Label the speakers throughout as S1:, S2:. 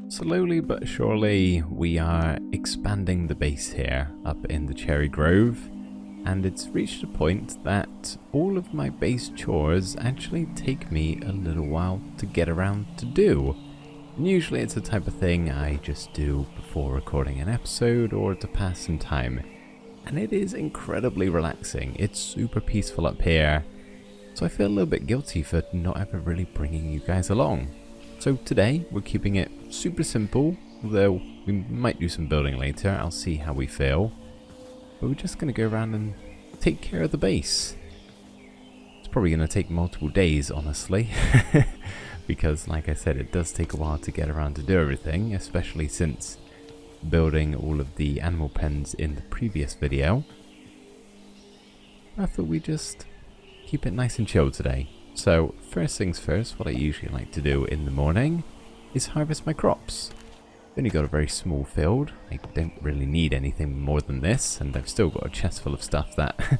S1: Slowly but surely we are expanding the base here up in the Cherry Grove, and it's reached a point that all of my base chores actually take me a little while to get around to do. And usually it's the type of thing I just do before recording an episode or to pass some time. And it is incredibly relaxing. It's super peaceful up here, so I feel a little bit guilty for not ever really bringing you guys along. So today we're keeping it super simple, although we might do some building later. I'll see how we feel. But we're just going to go around and take care of the base. It's probably going to take multiple days, honestly. Because, like I said, it does take a while to get around to do everything, especially since building all of the animal pens in the previous video. I thought we'd just keep it nice and chill today. So, first things first, what I usually like to do in the morning is harvest my crops. I've only got a very small field. I don't really need anything more than this, and I've still got a chest full of stuff that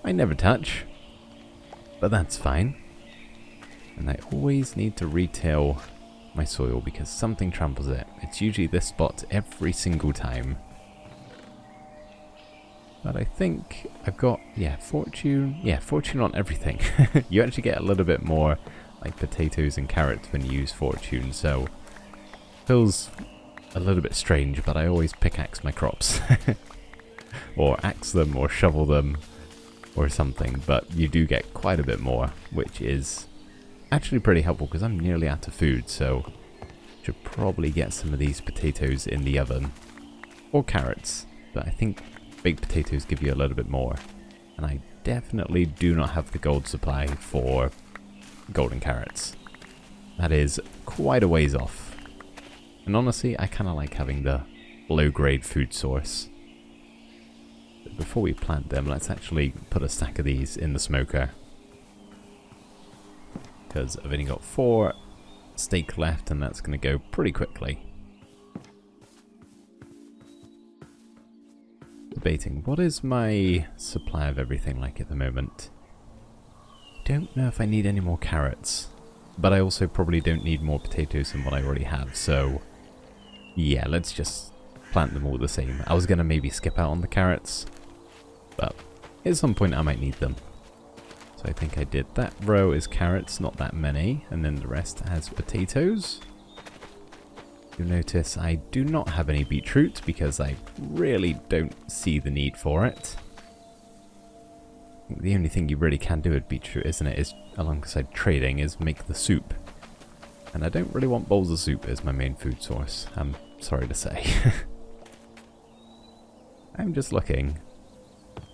S1: I never touch. But that's fine. And I always need to retail my soil because something tramples it. It's usually this spot every single time. But I think I've got, fortune on everything. You actually get a little bit more like potatoes and carrots when you use fortune, so feels a little bit strange, but I always pickaxe my crops. Or axe them or shovel them or something, but you do get quite a bit more, which is actually pretty helpful because I'm nearly out of food, so should probably get some of these potatoes in the oven. Or carrots, but I think baked potatoes give you a little bit more, and I definitely do not have the gold supply for golden carrots. That is quite a ways off, and honestly I kind of like having the low grade food source. But before we plant them, let's actually put a stack of these in the smoker, because I've only got 4 steak left and that's going to go pretty quickly. Debating, what is my supply of everything like at the moment? Don't know if I need any more carrots, but I also probably don't need more potatoes than what I already have, so yeah, let's just plant them all the same. I was going to maybe skip out on the carrots, but at some point I might need them. So I think I did. That row is carrots, not that many, and then the rest has potatoes. You'll notice I do not have any beetroot because I really don't see the need for it. I think the only thing you really can do with beetroot, isn't it, is alongside trading, is make the soup. And I don't really want bowls of soup as my main food source, I'm sorry to say. I'm just looking.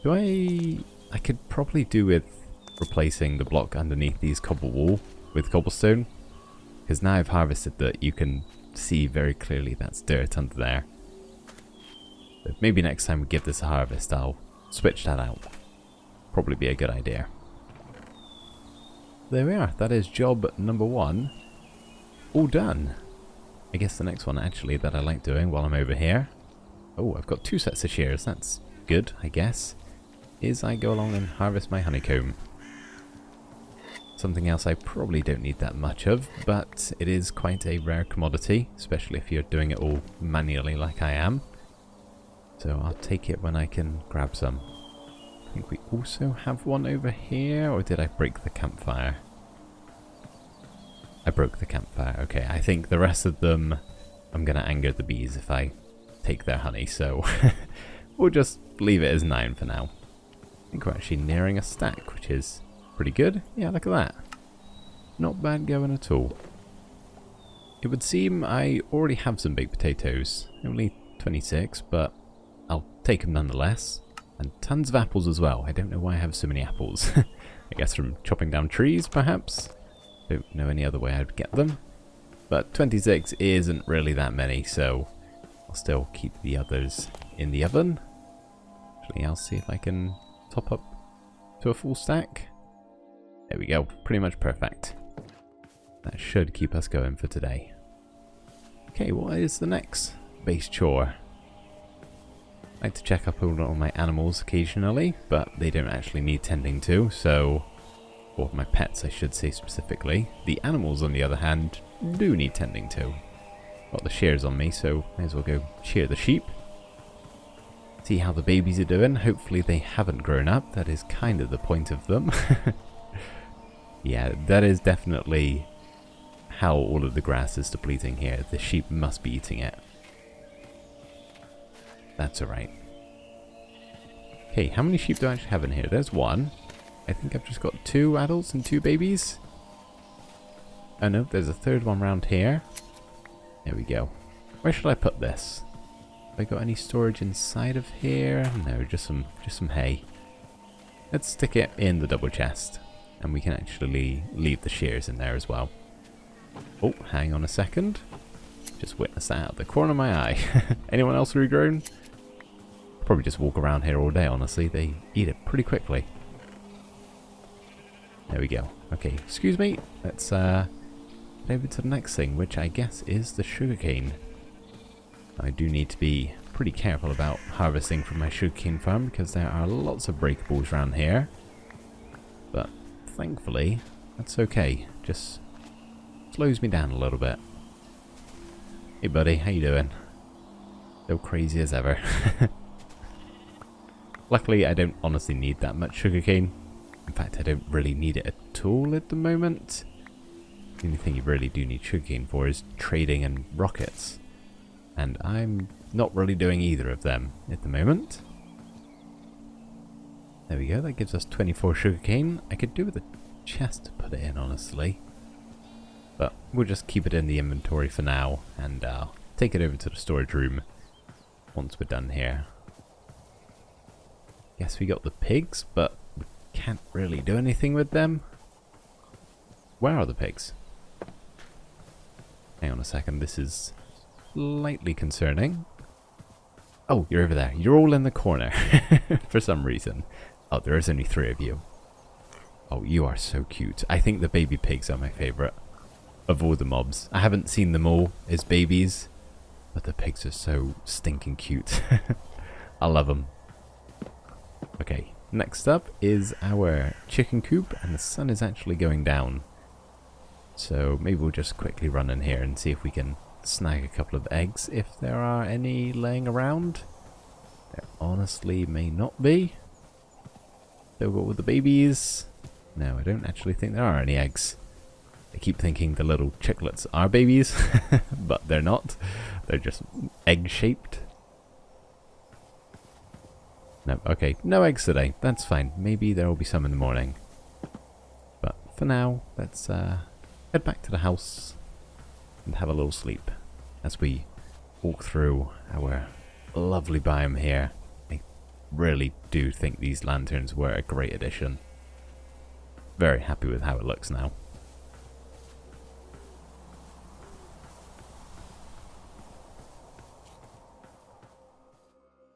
S1: I could probably do with replacing the block underneath these cobble wall with cobblestone. Because now I've harvested that, you can see very clearly that's dirt under there. But maybe next time we give this a harvest, I'll switch that out. Probably be a good idea. There we are. That is job number 1. All done. I guess the next one actually that I like doing while I'm over here. Oh, I've got 2 sets of shears. That's good, I guess. Is I go along and harvest my honeycomb. Something else I probably don't need that much of, but it is quite a rare commodity, especially if you're doing it all manually like I am. So I'll take it when I can grab some. I think we also have one over here, or did I break the campfire? I broke the campfire, okay. I think the rest of them, I'm going to anger the bees if I take their honey, so we'll just leave it as 9 for now. I think we're actually nearing a stack, which is pretty good. Yeah, look at that. Not bad going at all. It would seem I already have some baked potatoes. Only 26, but I'll take them nonetheless. And tons of apples as well. I don't know why I have so many apples. I guess from chopping down trees, perhaps? Don't know any other way I'd get them. But 26 isn't really that many, so I'll still keep the others in the oven. Actually, I'll see if I can top up to a full stack. There we go. Pretty much perfect. That should keep us going for today. Okay, what is the next base chore? I like to check up on all my animals occasionally, but they don't actually need tending to, so... Or my pets, I should say specifically. The animals, on the other hand, do need tending to. Got the shears on me, so may as well go shear the sheep. See how the babies are doing. Hopefully they haven't grown up. That is kind of the point of them. Yeah, that is definitely how all of the grass is depleting here. The sheep must be eating it. That's alright. Okay, how many sheep do I actually have in here? There's one. I think I've just got 2 adults and 2 babies. Oh no, there's a third one around here. There we go. Where should I put this? Have I got any storage inside of here? No, just some hay. Let's stick it in the double chest. And we can actually leave the shears in there as well. Oh, hang on a second. Just witnessed that out of the corner of my eye. Anyone else regrown? Probably just walk around here all day, honestly. They eat it pretty quickly. There we go. Okay, excuse me. Let's head over to the next thing, which I guess is the sugarcane. I do need to be pretty careful about harvesting from my sugarcane farm because there are lots of breakables around here. But thankfully, that's okay. Just slows me down a little bit. Hey buddy, how you doing? Still crazy as ever. Luckily, I don't honestly need that much sugarcane. In fact, I don't really need it at all at the moment. The only thing you really do need sugarcane for is trading and rockets. And I'm not really doing either of them at the moment. There we go, that gives us 24 sugarcane. I could do with a chest to put it in, honestly. But we'll just keep it in the inventory for now and take it over to the storage room once we're done here. Yes, we got the pigs, but we can't really do anything with them. Where are the pigs? Hang on a second, this is slightly concerning. Oh, you're over there. You're all in the corner for some reason. Oh, there is only 3 of you. Oh, you are so cute. I think the baby pigs are my favourite of all the mobs. I haven't seen them all as babies, but the pigs are so stinking cute. I love them. Okay, next up is our chicken coop, and the sun is actually going down. So maybe we'll just quickly run in here and see if we can snag a couple of eggs if there are any laying around. There honestly may not be. Still got all the babies. No, I don't actually think there are any eggs. I keep thinking the little chicklets are babies, but they're not. They're just egg-shaped. No, okay, no eggs today. That's fine. Maybe there will be some in the morning. But for now, let's head back to the house and have a little sleep as we walk through our lovely biome here. I really do think these lanterns were a great addition. Very happy with how it looks now.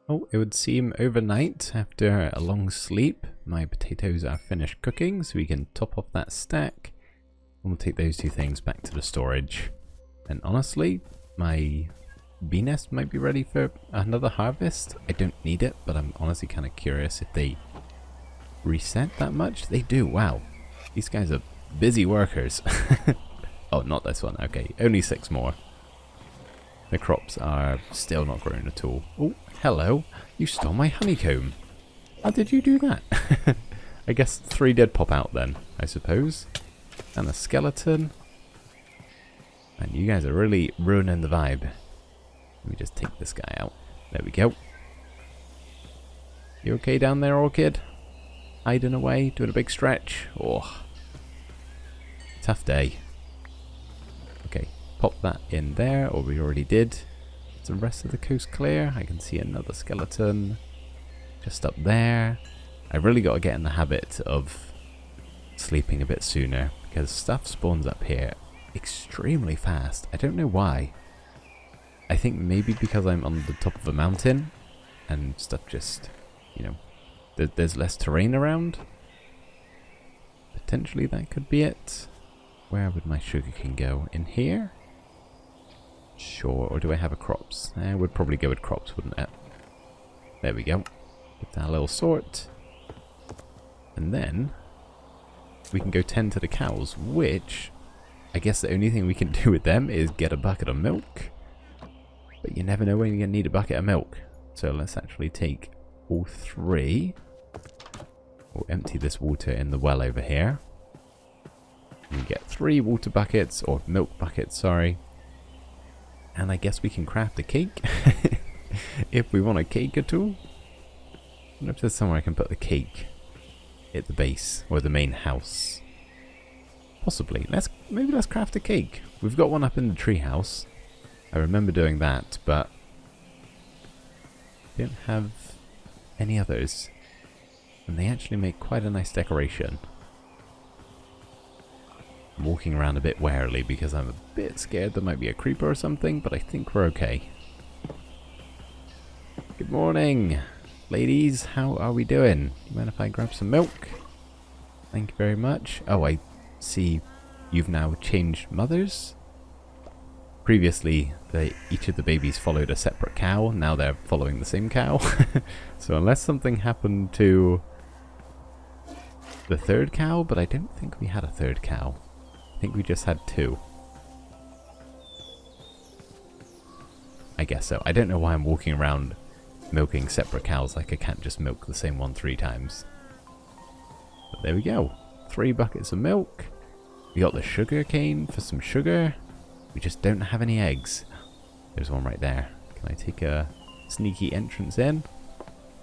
S1: Oh, it would seem overnight after a long sleep, my potatoes are finished cooking, so we can top off that stack. And we'll take those 2 things back to the storage. And honestly, my bee nest might be ready for another harvest. I don't need it, but I'm honestly kind of curious if they reset that much. They do, wow. These guys are busy workers. Oh, not this one. Okay, only 6 more. The crops are still not growing at all. Oh, hello. You stole my honeycomb. How did you do that? I guess 3 did pop out then, I suppose. And a skeleton. And you guys are really ruining the vibe. Let me just take this guy out. There we go. You okay down there, Orchid? Hiding away, doing a big stretch. Oh, tough day. Okay, pop that in there, or we already did. Is the rest of the coast clear? I can see another skeleton just up there. I really got to get in the habit of sleeping a bit sooner because stuff spawns up here extremely fast. I don't know why. I think maybe because I'm on the top of a mountain and stuff just, you know, there's less terrain around. Potentially that could be it. Where would my sugarcane go? In here? Sure, or do I have a crops? I would probably go with crops, wouldn't it? There we go. Give that a little sort. And then we can go tend to the cows, which I guess the only thing we can do with them is get a bucket of milk But you never know when you're going to need a bucket of milk. So let's actually take all 3. We'll empty this water in the well over here. We get 3 water buckets, or milk buckets, sorry. And I guess we can craft a cake. If we want a cake at all. I wonder if there's somewhere I can put the cake at the base, or the main house. Possibly. Maybe let's craft a cake. We've got one up in the tree house. I remember doing that, but I don't have any others. And they actually make quite a nice decoration. I'm walking around a bit warily because I'm a bit scared there might be a creeper or something, but I think we're okay. Good morning, ladies. How are we doing? Do you mind if I grab some milk? Thank you very much. Oh, I see you've now changed mothers. Previously, each of the babies followed a separate cow. Now they're following the same cow. So unless something happened to the 3rd cow, but I don't think we had a 3rd cow. I think we just had 2. I guess so. I don't know why I'm walking around milking separate cows like I can't just milk the same one 3 times. But there we go. 3 buckets of milk. We got the sugar cane for some sugar. We just don't have any eggs. There's one right there. Can I take a sneaky entrance in?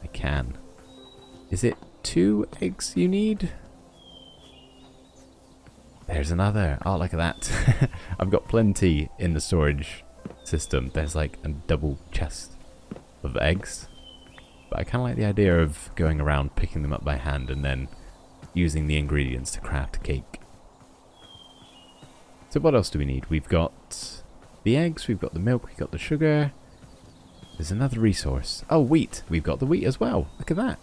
S1: I can. Is it 2 eggs you need? There's another. Oh, look at that. I've got plenty in the storage system. There's like a double chest of eggs. But I kind of like the idea of going around picking them up by hand and then using the ingredients to craft a cake. So what else do we need? We've got the eggs, we've got the milk, we've got the sugar. There's another resource. Oh, wheat. We've got the wheat as well. Look at that.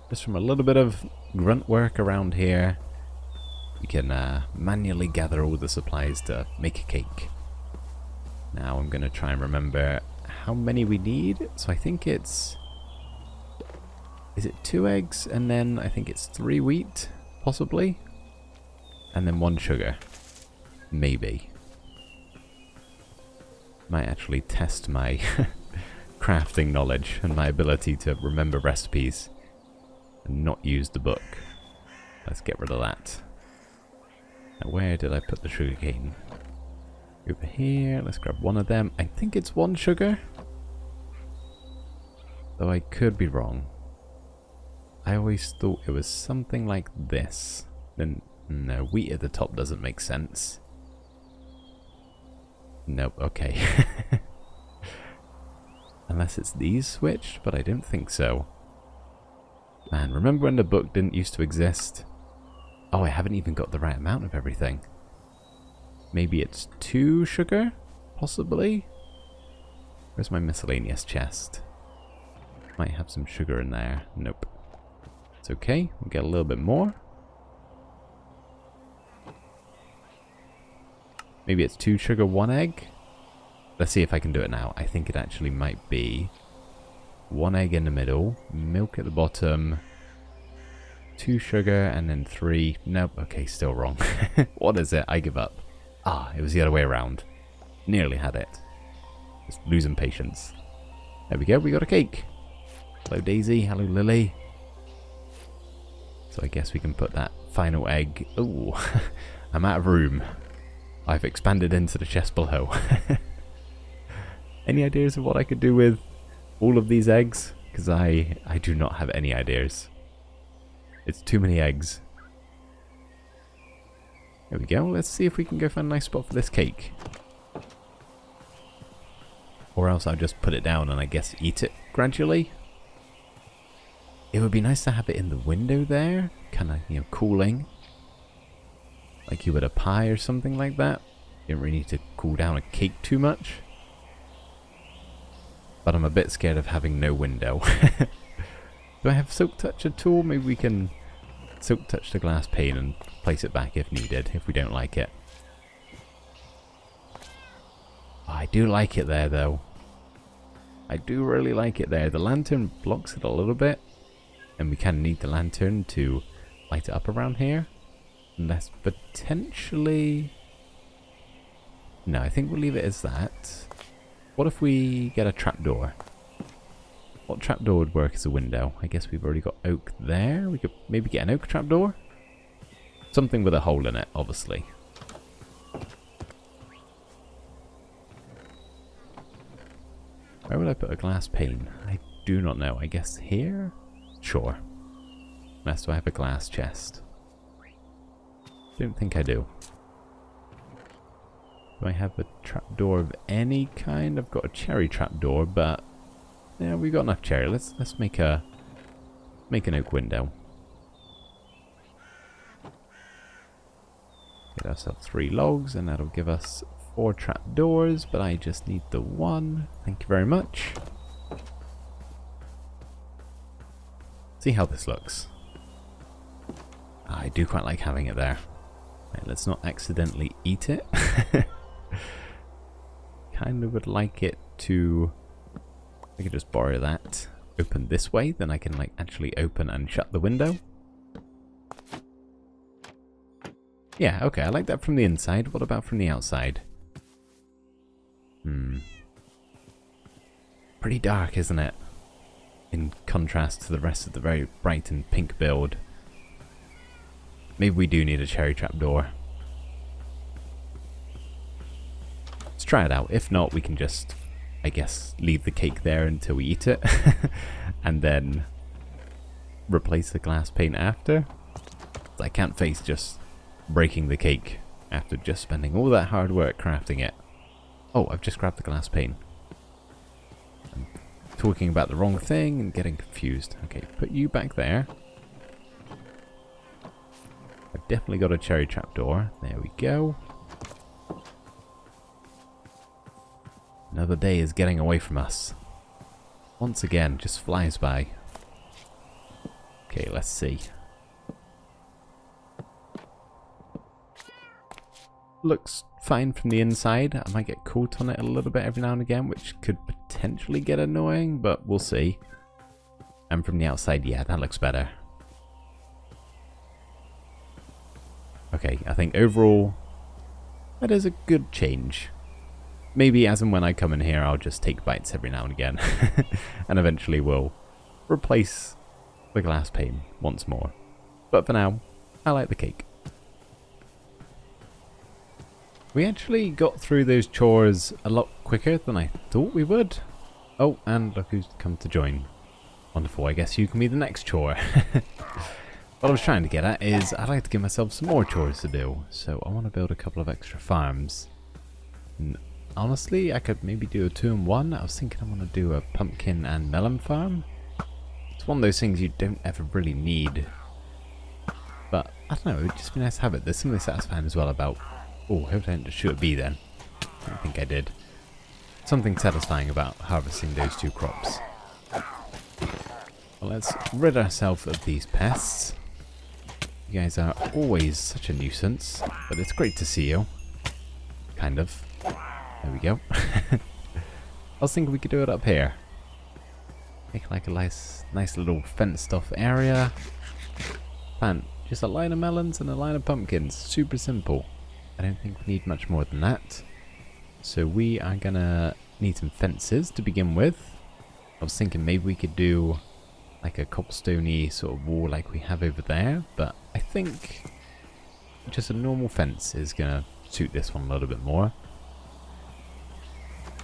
S1: Just from a little bit of grunt work around here, we can manually gather all the supplies to make a cake. Now I'm going to try and remember how many we need. So I think it's... Is it 2 eggs and then I think it's 3 wheat, possibly? And then 1 sugar. Maybe. Might actually test my crafting knowledge and my ability to remember recipes and not use the book. Let's get rid of that. Now where did I put the sugar cane? Over here. Let's grab one of them. I think it's 1 sugar. Though I could be wrong. I always thought it was something like this. Then no, wheat at the top doesn't make sense. Nope, okay. Unless it's these switched, but I don't think so. Man, remember when the book didn't used to exist? Oh, I haven't even got the right amount of everything. Maybe it's 2 sugar? Possibly? Where's my miscellaneous chest? Might have some sugar in there. Nope. It's okay, we'll get a little bit more. Maybe it's 2 sugar, 1 egg? Let's see if I can do it now. I think it actually might be 1 egg in the middle, milk at the bottom, 2 sugar, and then 3. Nope, okay, still wrong. What is it? I give up. Ah, it was the other way around. Nearly had it. Just losing patience. There we go, we got a cake. Hello Daisy, hello Lily. So I guess we can put that final egg... Ooh, I'm out of room. I've expanded into the chest below. Any ideas of what I could do with all of these eggs? Because I do not have any ideas. It's too many eggs. There we go. Let's see if we can go find a nice spot for this cake. Or else I'll just put it down and I guess eat it gradually. It would be nice to have it in the window there. Kind of, you know, cooling. Like you would a pie or something like that. You don't really need to cool down a cake too much. But I'm a bit scared of having no window. Do I have silk touch at all? Maybe we can silk touch the glass pane and place it back if needed, if we don't like it. Oh, I do like it there though. I do really like it there. The lantern blocks it a little bit. And we kind of need the lantern to light it up around here. Unless potentially... No, I think we'll leave it as that. What if we get a trapdoor? What trapdoor would work as a window? I guess we've already got oak there. We could maybe get an oak trapdoor? Something with a hole in it, obviously. Where would I put a glass pane? I do not know. I guess here? Sure. Unless do I have a glass chest? Don't think I do. Do I have a trapdoor of any kind? I've got a cherry trapdoor, but yeah, we've got enough cherry. Let's make an oak window. Get ourselves 3 logs, and that'll give us 4 trapdoors, but I just need the 1. Thank you very much. See how this looks. I do quite like having it there. Right, let's not accidentally eat it. Kind of would like it to... I could just borrow that. Open this way, then I can like actually open and shut the window. Yeah, okay, I like that from the inside. What about from the outside? Pretty dark, isn't it? In contrast to the rest of the very bright and pink build. Maybe we do need a cherry trapdoor. Let's try it out. If not, we can just, I guess, leave the cake there until we eat it. And then replace the glass pane after. I can't face just breaking the cake after just spending all that hard work crafting it. Oh, I've just grabbed the glass pane. I'm talking about the wrong thing and getting confused. Okay, put you back there. I've definitely got a cherry trapdoor. There we go. Another day is getting away from us. Once again, just flies by. Okay, let's see. Looks fine from the inside. I might get caught on it a little bit every now and again, which could potentially get annoying, but we'll see. And from the outside, yeah, that looks better. Okay, I think overall, that is a good change. Maybe as and when I come in here, I'll just take bites every now and again. And eventually we'll replace the glass pane once more. But for now, I like the cake. We actually got through those chores a lot quicker than I thought we would. Oh, and look who's come to join. Wonderful, I guess you can be the next chore. What I was trying to get at is I'd like to give myself some more chores to do. So I want to build a couple of extra farms. And honestly, I could maybe do a 2-in-1. I was thinking I want to do a pumpkin and melon farm. It's one of those things you don't ever really need. But I don't know, it'd just be nice to have it. There's something satisfying as well about... Oh, I hope I didn't just shoot a bee then. I don't think I did. Something satisfying about harvesting those 2 crops. Well, let's rid ourselves of these pests. You guys are always such a nuisance, but it's great to see you. Kind of. There we go. I was thinking we could do it up here. Make like a nice little fenced off area. Plant just a line of melons and a line of pumpkins. Super simple. I don't think we need much more than that. So we are gonna need some fences to begin with. I was thinking maybe we could do like a cobblestoney sort of wall like we have over there, but I think just a normal fence is gonna suit this one a little bit more.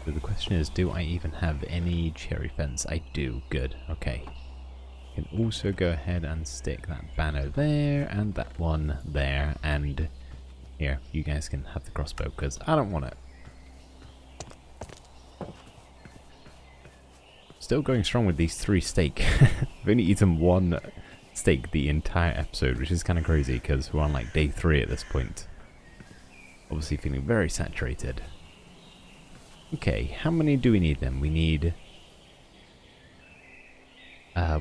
S1: So the question is, do I even have any cherry fence? I do. Good. Okay. I can also go ahead and stick that banner there and that one there, and here, you guys can have the crossbow because I don't want it. Still going strong with these 3 steak. I've only eaten 1 steak the entire episode, which is kind of crazy because we're on like day 3 at this point. Obviously feeling very saturated. Okay, how many do we need then? We need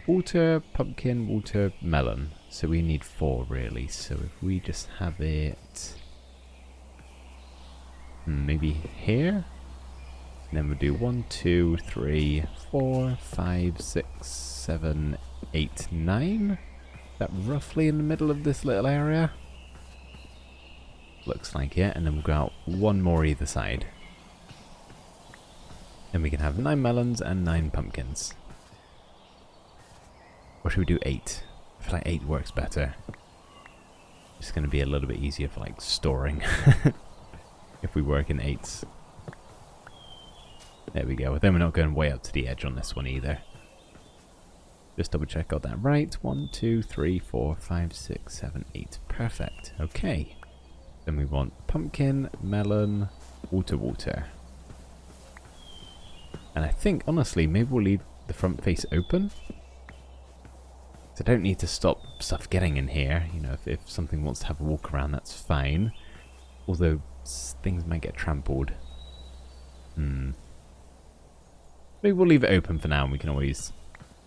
S1: water, pumpkin, water, melon. So we need 4 really. So if we just have it maybe here. And then we'll do 1, 2, 3, 4, 5, 6, 7, 8, 9. That roughly in the middle of this little area. Looks like it. And then we'll go out 1 more either side. Then we can have 9 melons and 9 pumpkins. Or should we do 8? I feel like 8 works better. It's going to be a little bit easier for like storing if we work in 8s. There we go. Then we're not going way up to the edge on this one either. Just double check I got that right. 1, 2, 3, 4, 5, 6, 7, 8. Perfect. Okay. Then we want pumpkin, melon, water. And I think, honestly, maybe we'll leave the front face open. So I don't need to stop stuff getting in here. You know, if something wants to have a walk around, that's fine. Although things might get trampled. Maybe we'll leave it open for now and we can always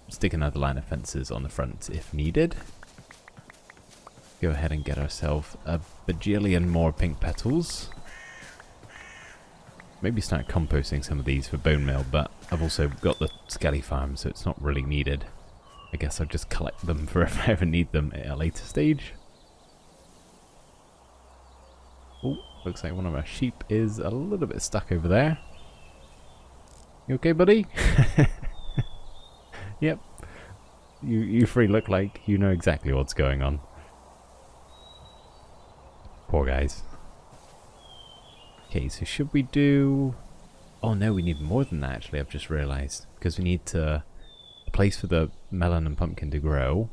S1: stick another line of fences on the front if needed. Go ahead and get ourselves a bajillion more pink petals. Maybe start composting some of these for bone meal, but I've also got the skelly farm, so it's not really needed. I guess I'll just collect them for if I ever need them at a later stage. Oh, looks like one of our sheep is a little bit stuck over there. You okay, buddy? Yep. You three look like you know exactly what's going on. Poor guys. Okay, so should we do... Oh no, we need more than that actually, I've just realised. Because we need a place for the melon and pumpkin to grow.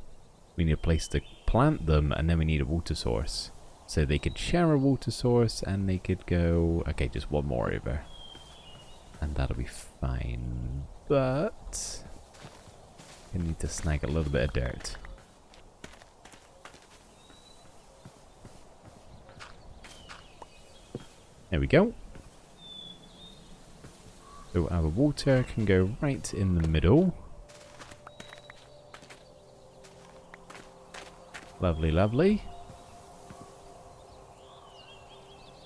S1: We need a place to plant them, and then we need a water source. So they could share a water source, and they could go... Okay, just one more over. And that'll be fine. But... we need to snag a little bit of dirt. There we go. So our water can go right in the middle. Lovely, lovely.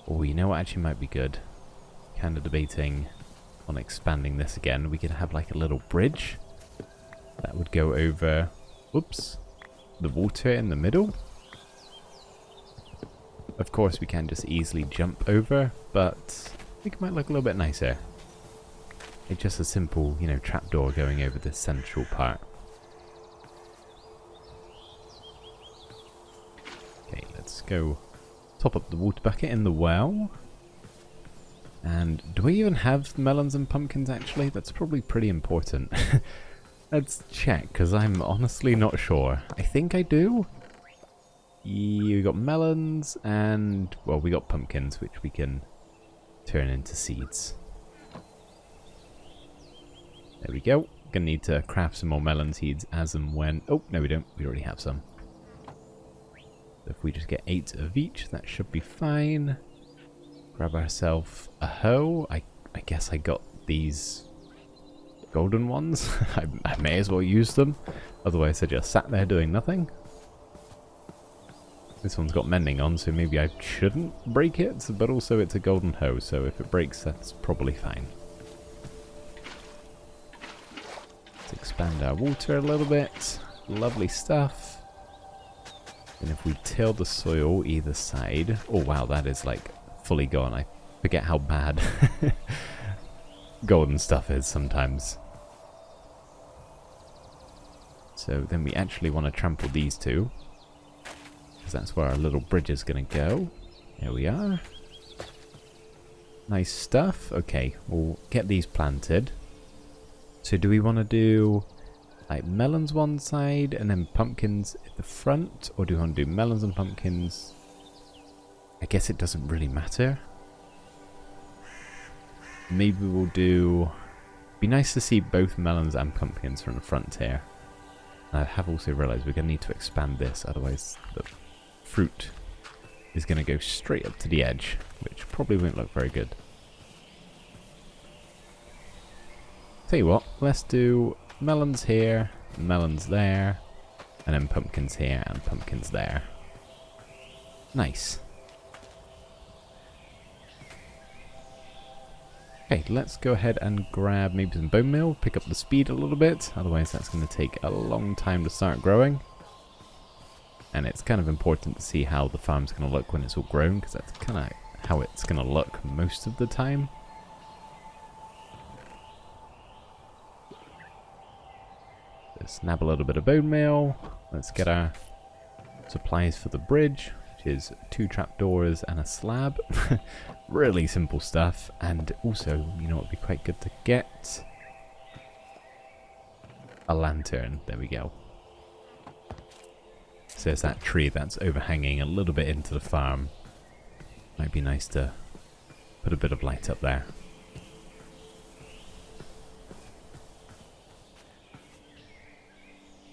S1: Oh, you know what actually might be good? Kind of debating on expanding this again. We could have like a little bridge that would go over, oops, the water in the middle. Of course, we can just easily jump over, but I think it might look a little bit nicer. It's just a simple, you know, trapdoor going over the central part. Okay, let's go top up the water bucket in the well. And do we even have melons and pumpkins actually? That's probably pretty important. Let's check, because I'm honestly not sure. I think I do. You got melons and, well, we got pumpkins, which we can turn into seeds. There we go. Gonna need to craft some more melon seeds as and when... Oh, no we don't. We already have some. So if we just get 8 of each, that should be fine. Grab ourselves a hoe. I guess I got these golden ones. I may as well use them. Otherwise I just sat there doing nothing. This one's got mending on, so maybe I shouldn't break it, but also it's a golden hoe, so if it breaks, that's probably fine. Let's expand our water a little bit. Lovely stuff. And if we till the soil either side... Oh wow, that is like fully gone. I forget how bad golden stuff is sometimes. So then we actually want to trample these two, because that's where our little bridge is going to go. There we are. Nice stuff. Okay, we'll get these planted. So do we want to do like melons one side and then pumpkins at the front? Or do we want to do melons and pumpkins? I guess it doesn't really matter. Maybe we'll do... Be nice to see both melons and pumpkins from the front here. And I have also realised we're going to need to expand this, otherwise the fruit is going to go straight up to the edge, which probably won't look very good. Tell you what, let's do melons here, melons there, and then pumpkins here and pumpkins there. Nice. Okay, let's go ahead and grab maybe some bone meal, pick up the speed a little bit, otherwise that's going to take a long time to start growing. And it's kind of important to see how the farm's going to look when it's all grown, because that's kind of how it's going to look most of the time. Just nab a little bit of bone meal. Let's get our supplies for the bridge, which is 2 trapdoors and a slab. Really simple stuff. And also, you know what would be quite good to get? A lantern. There we go. So there's that tree that's overhanging a little bit into the farm. Might be nice to put a bit of light up there.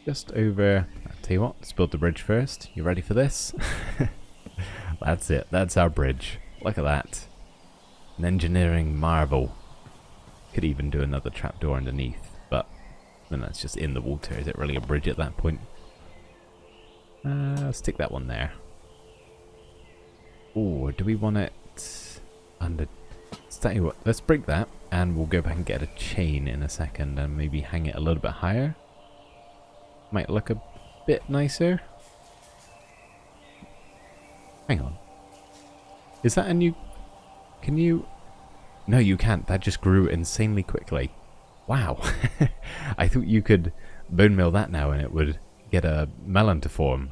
S1: Just over, I'll tell you what, let's build the bridge first. You ready for this? That's it, that's our bridge. Look at that. An engineering marvel. Could even do another trapdoor underneath, but then that's just in the water. Is it really a bridge at that point? Stick that one there. Or do we want it under... Tell you what, let's break that and we'll go back and get a chain in a second and maybe hang it a little bit higher. Might look a bit nicer. Hang on. Is that a new... Can you... No, you can't. That just grew insanely quickly. Wow. I thought you could bone meal that now and it would get a melon to form.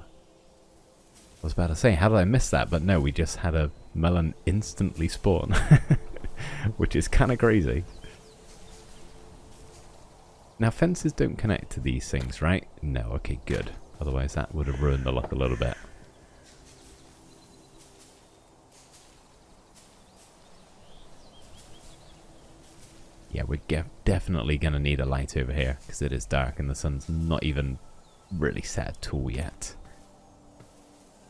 S1: I was about to say, how did I miss that? But no, we just had a melon instantly spawn. Which is kind of crazy. Now, fences don't connect to these things, right? No, okay, good. Otherwise, that would have ruined the luck a little bit. Yeah, we're definitely going to need a light over here, because it is dark and the sun's not even really set at all yet.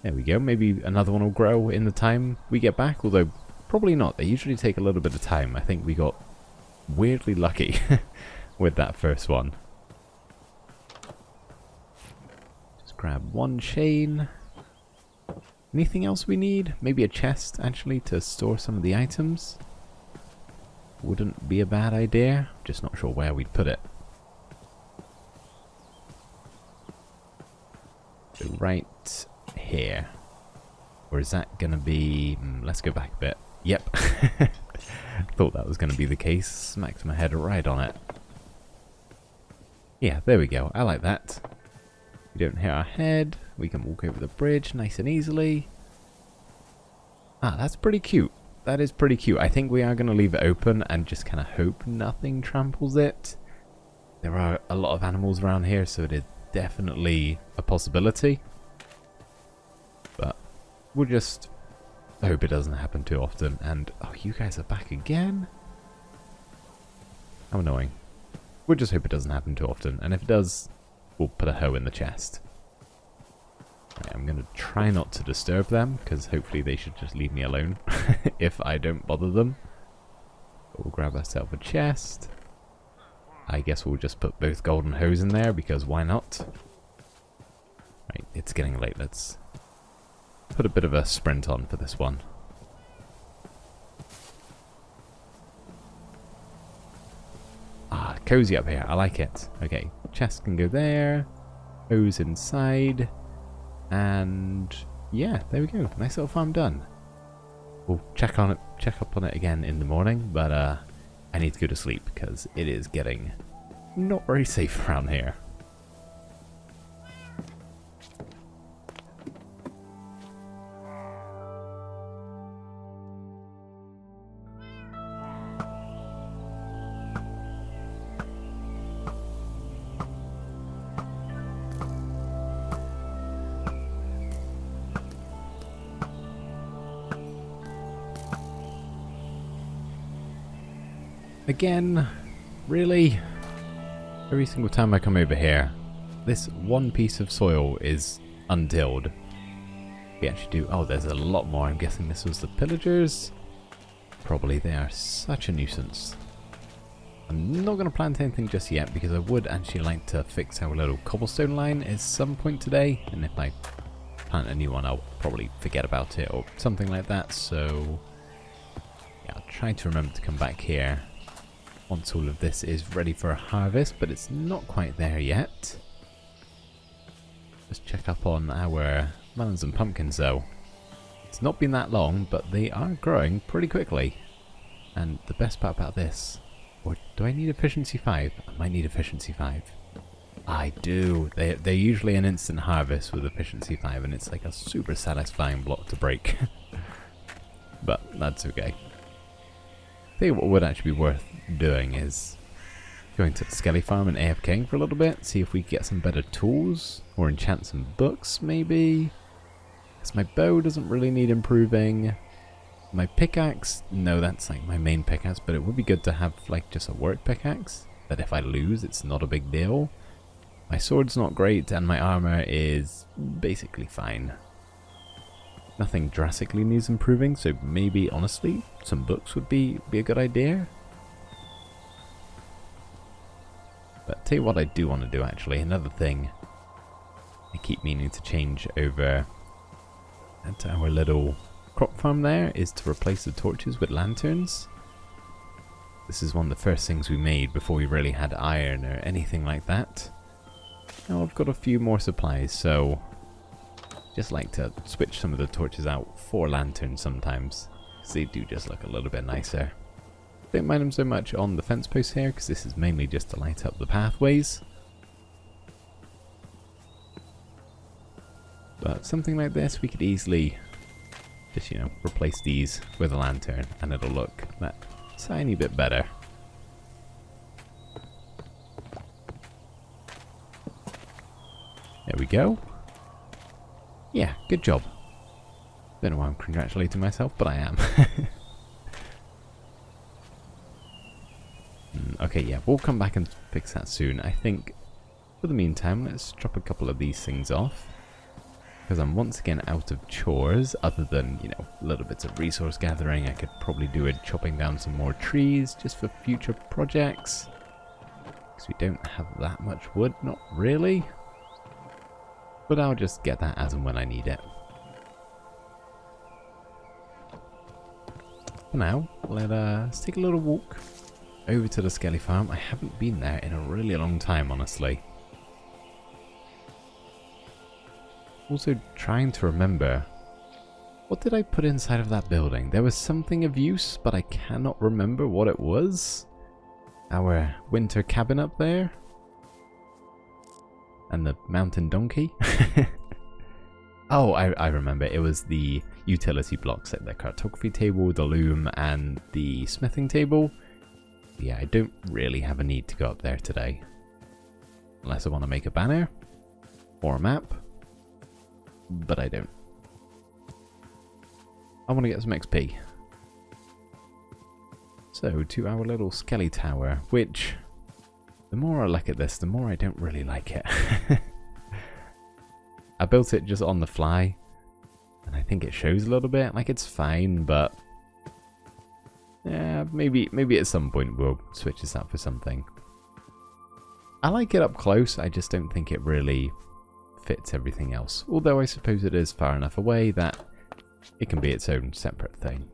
S1: There we go. Maybe another one will grow in the time we get back, although probably not. They usually take a little bit of time. I think we got weirdly lucky with that first one. Just grab one chain. Anything else we need? Maybe a chest, actually, to store some of the items. Wouldn't be a bad idea. Just not sure where we'd put it. So right here. Or is that going to be... let's go back a bit. Yep. Thought that was going to be the case. Smacked my head right on it. Yeah, there we go. I like that. We don't hit our head. We can walk over the bridge nice and easily. Ah, that's pretty cute. That is pretty cute. I think we are going to leave it open and just kind of hope nothing tramples it. There are a lot of animals around here, so it is definitely a possibility. But we'll just hope it doesn't happen too often. And, oh, you guys are back again? How annoying. We'll just hope it doesn't happen too often. And if it does, we'll put a hoe in the chest. Right, I'm going to try not to disturb them, because hopefully they should just leave me alone if I don't bother them. We'll grab ourselves a chest. I guess we'll just put both golden hoes in there, because why not? Right, it's getting late. Let's put a bit of a sprint on for this one. Ah, cozy up here. I like it. Okay, chest can go there. Hose inside. And yeah, there we go. Nice little farm done. We'll check up on it again in the morning, but I need to go to sleep because it is getting not very safe around here. Again, really? Every single time I come over here, this one piece of soil is untilled. We actually do... Oh, there's a lot more. I'm guessing this was the pillagers. Probably. They are such a nuisance. I'm not going to plant anything just yet because I would actually like to fix our little cobblestone line at some point today. And if I plant a new one, I'll probably forget about it or something like that. So, yeah, I'll try to remember to come back here once all of this is ready for a harvest, but it's not quite there yet. Just check up on our melons and pumpkins though. It's not been that long, but they are growing pretty quickly. And the best part about this, or do I need efficiency 5? I might need efficiency 5. I do. They're usually an instant harvest with efficiency 5, and it's like a super satisfying block to break. But that's okay. I think what would actually be worth doing is going to the Skelly Farm and AFKing for a little bit, see if we can get some better tools, or enchant some books maybe. Because my bow doesn't really need improving. My pickaxe, no, that's like my main pickaxe, but it would be good to have like just a work pickaxe, that if I lose it's not a big deal. My sword's not great, and my armor is basically fine. Nothing drastically needs improving, so maybe, honestly, some books would be a good idea. But tell you what I do want to do, actually. Another thing I keep meaning to change over at our little crop farm there is to replace the torches with lanterns. This is one of the first things we made before we really had iron or anything like that. Now I've got a few more supplies, so just like to switch some of the torches out for lanterns sometimes, because they do just look a little bit nicer. Don't mind them so much on the fence posts here, because this is mainly just to light up the pathways. But something like this, we could easily just, you know, replace these with a lantern, and it'll look that tiny bit better. There we go. Yeah, good job. Don't know why I'm congratulating myself, but I am. Okay, yeah, we'll come back and fix that soon. I think, for the meantime, let's drop a couple of these things off. Because I'm once again out of chores, other than, you know, little bits of resource gathering. I could probably do it chopping down some more trees, just for future projects. Because we don't have that much wood, not really. But I'll just get that as and when I need it. For now, let's take a little walk over to the Skelly Farm. I haven't been there in a really long time, honestly. Also trying to remember, what did I put inside of that building? There was something of use, but I cannot remember what it was. Our winter cabin up there. And the mountain donkey. Oh, I remember. It was the utility blocks, like the cartography table, the loom, and the smithing table. Yeah, I don't really have a need to go up there today. Unless I want to make a banner. Or a map. But I don't. I want to get some XP. So, to our little Skelly Tower, which... the more I look at this, the more I don't really like it. I built it just on the fly, and I think it shows a little bit. Like, it's fine, but yeah, maybe at some point we'll switch this out for something. I like it up close, I just don't think it really fits everything else. Although I suppose it is far enough away that it can be its own separate thing.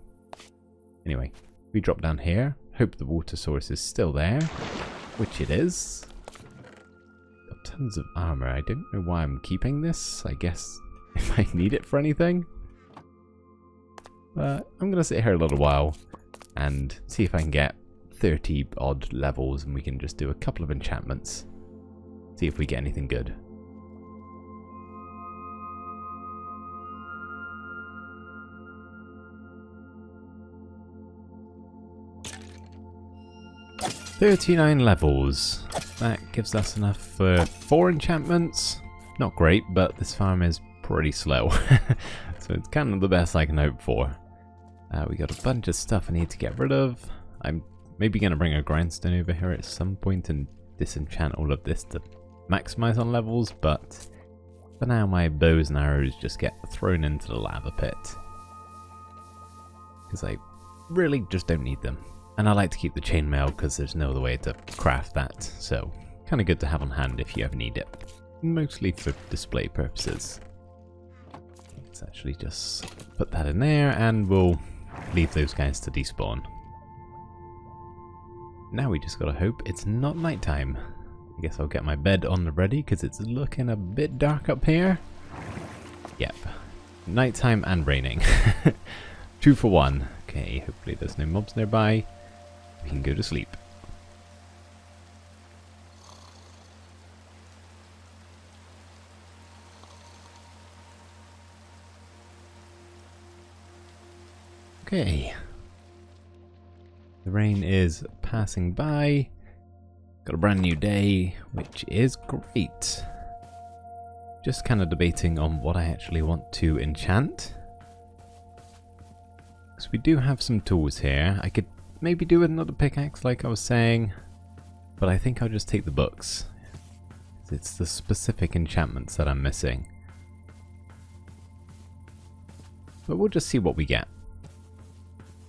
S1: Anyway, we drop down here, hope the water source is still there. Which it is. Got tons of armor. I don't know why I'm keeping this. I guess if I need it for anything. But I'm going to sit here a little while and see if I can get 30 odd levels, and we can just do a couple of enchantments. See if we get anything good. $39 levels. That gives us enough for 4 enchantments. Not great, but this farm is pretty slow. So it's kind of the best I can hope for. We got a bunch of stuff I need to get rid of. I'm maybe going to bring a grindstone over here at some point and disenchant all of this to maximize on levels, but for now my bows and arrows just get thrown into the lava pit. Because I really just don't need them. And I like to keep the chainmail because there's no other way to craft that, so kind of good to have on hand if you ever need it. Mostly for display purposes. Let's actually just put that in there and we'll leave those guys to despawn. Now we just gotta hope it's not nighttime. I guess I'll get my bed on ready because it's looking a bit dark up here. Yep. Nighttime and raining. 2 for 1. Okay, hopefully there's no mobs nearby. We can go to sleep. Okay. The rain is passing by. Got a brand new day, which is great. Just kind of debating on what I actually want to enchant. Because we do have some tools here. I could maybe do with another pickaxe like I was saying. But I think I'll just take the books. It's the specific enchantments that I'm missing. But we'll just see what we get.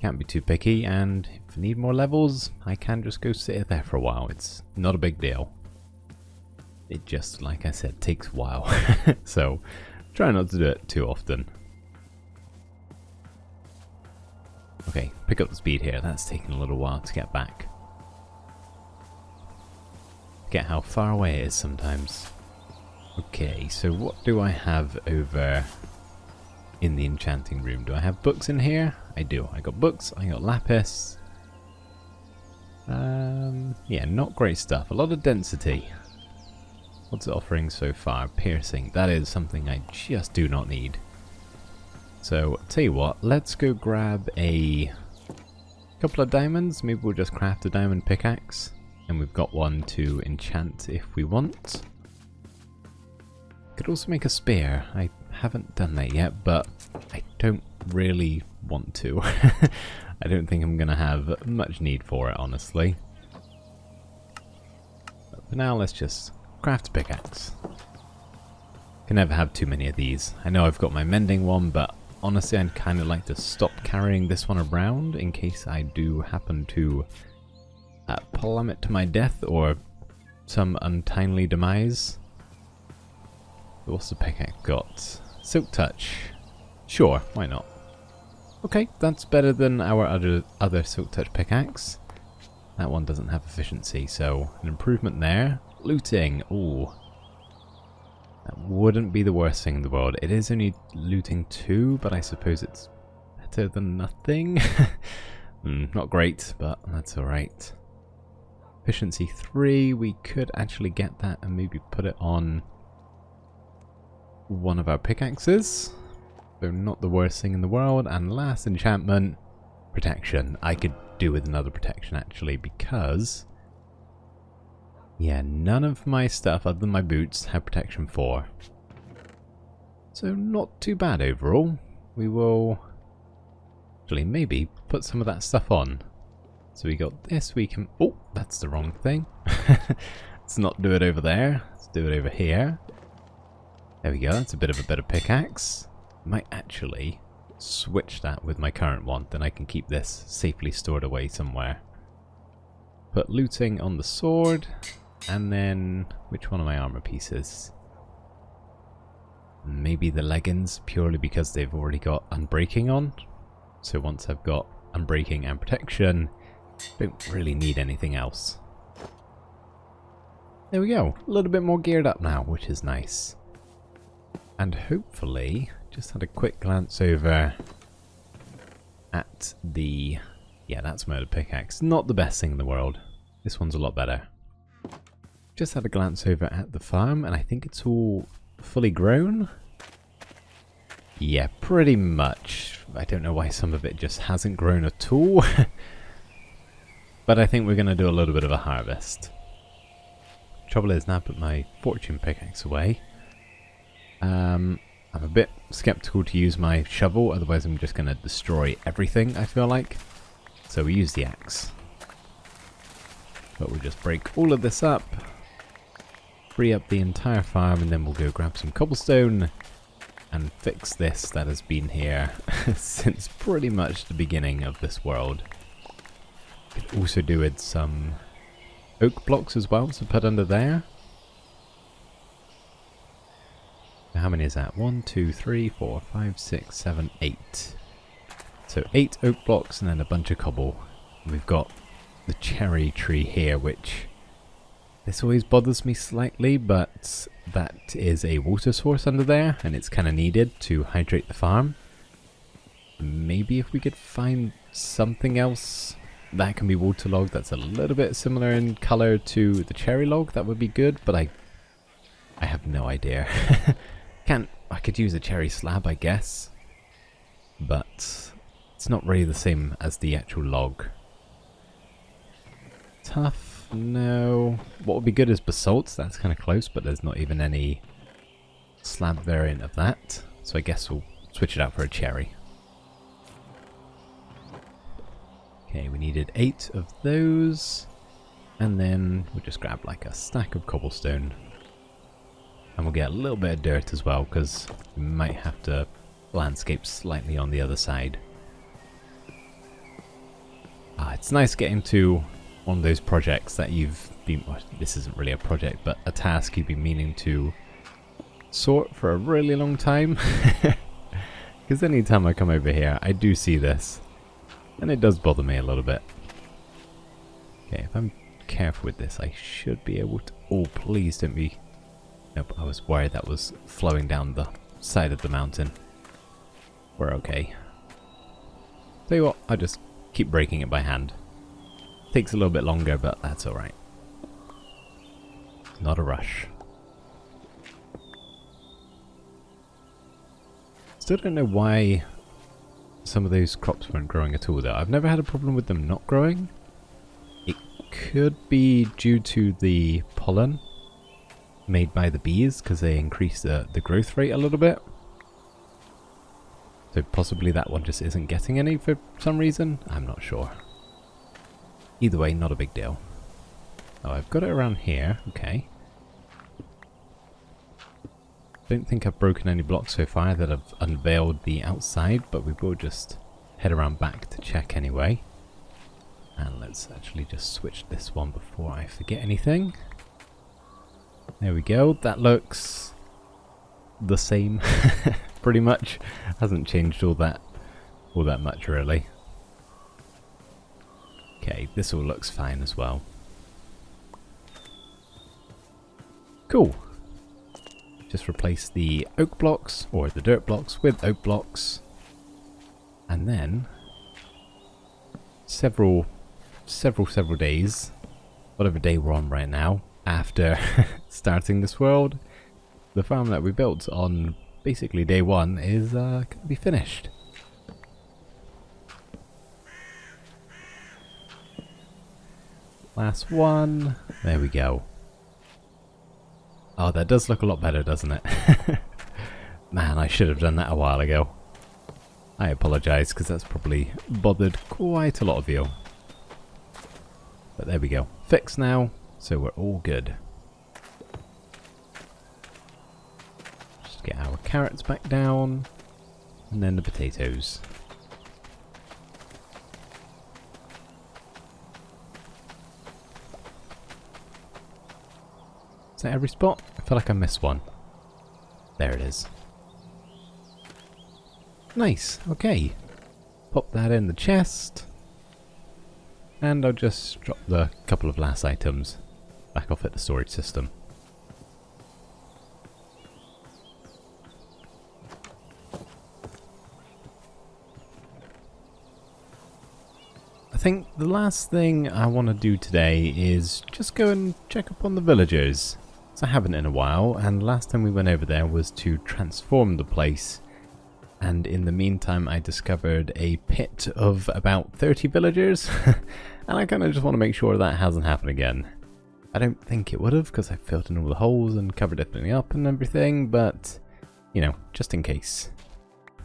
S1: Can't be too picky, and if I need more levels, I can just go sit there for a while. It's not a big deal. It just, like I said, takes a while. So, try not to do it too often. Okay, pick up the speed here. That's taken a little while to get back. Get how far away it is sometimes. Okay, so what do I have over in the enchanting room? Do I have books in here? I do. I got books, I got lapis. Yeah, not great stuff. A lot of density. What's it offering so far? Piercing. That is something I just do not need. So, tell you what, let's go grab a couple of diamonds. Maybe we'll just craft a diamond pickaxe. And we've got one to enchant if we want. Could also make a spear. I haven't done that yet, but I don't really want to. I don't think I'm going to have much need for it, honestly. But for now, let's just craft a pickaxe. Can never have too many of these. I know I've got my mending one, but honestly, I'd kind of like to stop carrying this one around in case I do happen to plummet to my death or some untimely demise. What's the pickaxe got? Silk Touch. Sure, why not? Okay, that's better than our other Silk Touch pickaxe. That one doesn't have efficiency, so an improvement there. Looting. Ooh. That wouldn't be the worst thing in the world. It is only looting 2, but I suppose it's better than nothing. Not great, but that's alright. Efficiency 3, we could actually get that and maybe put it on one of our pickaxes. So not the worst thing in the world. And last enchantment, protection. I could do with another protection actually, because yeah, none of my stuff other than my boots have protection 4. So not too bad overall. We will actually maybe put some of that stuff on. So we got this, we can... Oh, that's the wrong thing. Let's not do it over there. Let's do it over here. There we go, that's a bit of a better pickaxe. Might actually switch that with my current one, then I can keep this safely stored away somewhere. Put looting on the sword, and then... which one of my armor pieces? Maybe the leggings, purely because they've already got unbreaking on. So once I've got unbreaking and protection, don't really need anything else. There we go, a little bit more geared up now, which is nice. And hopefully, just had a quick glance over at the... yeah, that's murder pickaxe. Not the best thing in the world. This one's a lot better. Just had a glance over at the farm, and I think it's all fully grown. Yeah, pretty much. I don't know why some of it just hasn't grown at all. But I think we're going to do a little bit of a harvest. Trouble is, now I put my fortune pickaxe away. I'm a bit skeptical to use my shovel, otherwise I'm just going to destroy everything, I feel like. So we use the axe. But we'll just break all of this up, free up the entire farm, and then we'll go grab some cobblestone and fix this that has been here since pretty much the beginning of this world. Could also do with some oak blocks as well to put under there. How many is that? 1, 2, 3, 4, 5, 6, 7, 8. So 8 oak blocks and then a bunch of cobble. And we've got the cherry tree here, which this always bothers me slightly, but that is a water source under there and it's kind of needed to hydrate the farm. Maybe if we could find something else that can be waterlogged that's a little bit similar in color to the cherry log, that would be good, but I have no idea. I could use a cherry slab, I guess, but It's not really the same as the actual log. Tough? No. What would be good is basalt. That's kind of close, but there's not even any slab variant of that. So I guess we'll switch it out for a cherry. Okay, we needed 8 of those. And then we'll just grab like a stack of cobblestone. And we'll get a little bit of dirt as well, because we might have to landscape slightly on the other side. It's nice getting to one of those projects that you've been... Well, this isn't really a project, but a task you've been meaning to sort for a really long time. Because anytime I come over here, I do see this. And it does bother me a little bit. Okay, if I'm careful with this, I should be able to... Oh, please don't be... Nope, I was worried that was flowing down the side of the mountain. We're okay. Tell you what, I'll just keep breaking it by hand. Takes a little bit longer, but that's alright. Not a rush. Still don't know why some of those crops weren't growing at all though. I've never had a problem with them not growing. It could be due to the pollen made by the bees, because they increase the growth rate a little bit. So possibly that one just isn't getting any for some reason. I'm not sure. Either way, not a big deal. Oh, I've got it around here. Okay. Don't think I've broken any blocks so far that have unveiled the outside, but we will just head around back to check anyway. And let's actually just switch this one before I forget anything. There we go. That looks the same, pretty much. Hasn't changed all that much really. Okay, this all looks fine as well. Cool. Just replace the oak blocks, or the dirt blocks, with oak blocks. And then several days, whatever day we're on right now, after starting this world, the farm that we built on basically day 1 is going to be finished. Last one. There we go. Oh, that does look a lot better, doesn't it? Man, I should have done that a while ago. I apologise, because that's probably bothered quite a lot of you. But there we go. Fixed now, so we're all good. Just get our carrots back down, and then the potatoes. Is that every spot? I feel like I missed one. There it is. Nice, okay. Pop that in the chest. And I'll just drop the couple of last items back off at the storage system. I think the last thing I want to do today is just go and check up on the villagers. I haven't in a while, and last time we went over there was to transform the place, and in the meantime I discovered a pit of about 30 villagers, and I kind of just want to make sure that hasn't happened again. I don't think it would have, because I filled in all the holes and covered everything up and everything, but, you know, just in case.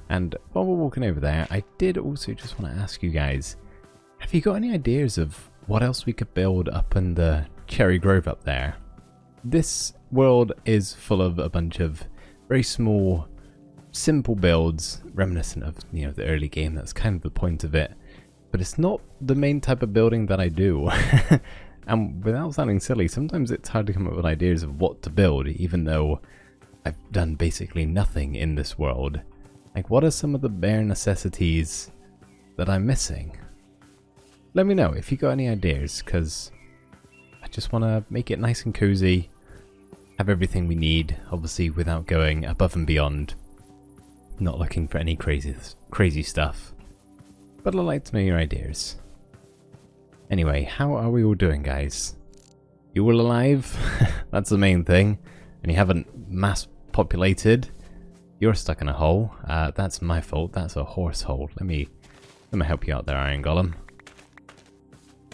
S1: And while we're walking over there, I did also just want to ask you guys, have you got any ideas of what else we could build up in the cherry grove up there? This world is full of a bunch of very small, simple builds, reminiscent of, you know, the early game. That's kind of the point of it. But it's not the main type of building that I do. And without sounding silly, sometimes it's hard to come up with ideas of what to build, even though I've done basically nothing in this world. Like, what are some of the bare necessities that I'm missing? Let me know if you got any ideas, because I just want to make it nice and cozy. Have everything we need, obviously without going above and beyond. Not looking for any crazy stuff. But I'd like to know your ideas. Anyway, how are we all doing, guys? You all alive? That's the main thing. And you haven't mass populated. You're stuck in a hole. That's my fault. That's a horse hole. Let me I'm gonna help you out there, Iron Golem.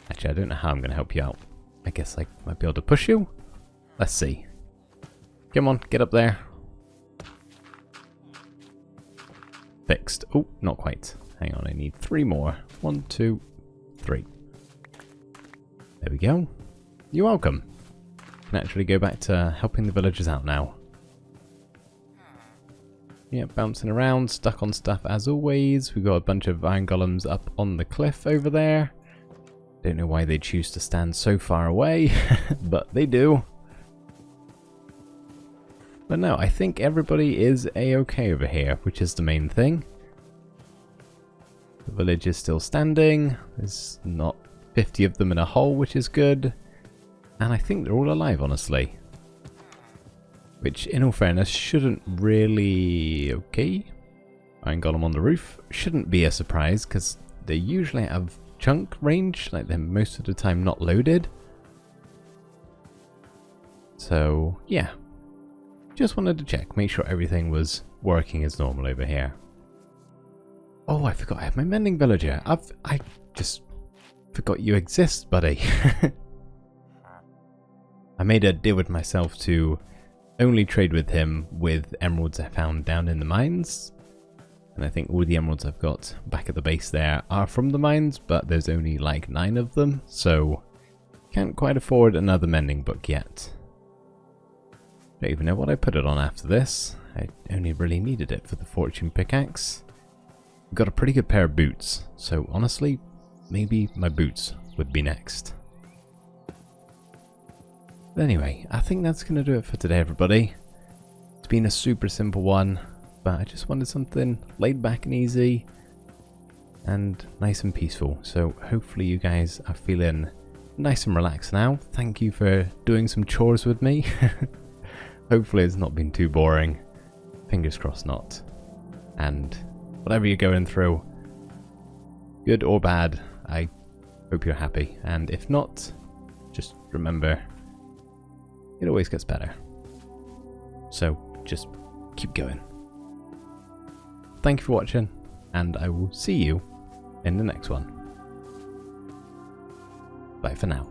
S1: Actually, I don't know how I'm gonna help you out. I guess I might be able to push you? Let's see. Come on, get up there. Fixed. Oh, not quite. Hang on, I need 3 more. 1, 2, 3. There we go. You're welcome. Can actually go back to helping the villagers out now. Yeah, bouncing around, stuck on stuff as always. We've got a bunch of iron golems up on the cliff over there. Don't know why they choose to stand so far away, but they do. But no, I think everybody is a-okay over here, which is the main thing. The village is still standing. There's not 50 of them in a hole, which is good. And I think they're all alive, honestly. Which, in all fairness, shouldn't really... Okay. Iron Golem on the roof. Shouldn't be a surprise, because they usually have chunk range. Like, they're most of the time not loaded. So, yeah. Just wanted to check. Make sure everything was working as normal over here. Oh, I forgot I have my mending villager. I just forgot you exist, buddy. I made a deal with myself to only trade with him with emeralds I found down in the mines. And I think all the emeralds I've got back at the base there are from the mines, but there's only like 9 of them, so can't quite afford another mending book yet. Don't even know what I put it on after this. I only really needed it for the fortune pickaxe. Got a pretty good pair of boots, so honestly, maybe my boots would be next. But anyway, I think that's going to do it for today, everybody. It's been a super simple one, but I just wanted something laid back and easy and nice and peaceful. So hopefully you guys are feeling nice and relaxed now. Thank you for doing some chores with me. Hopefully it's not been too boring. Fingers crossed not. And whatever you're going through, good or bad, I hope you're happy. And if not, just remember, it always gets better. So just keep going. Thank you for watching, and I will see you in the next one. Bye for now.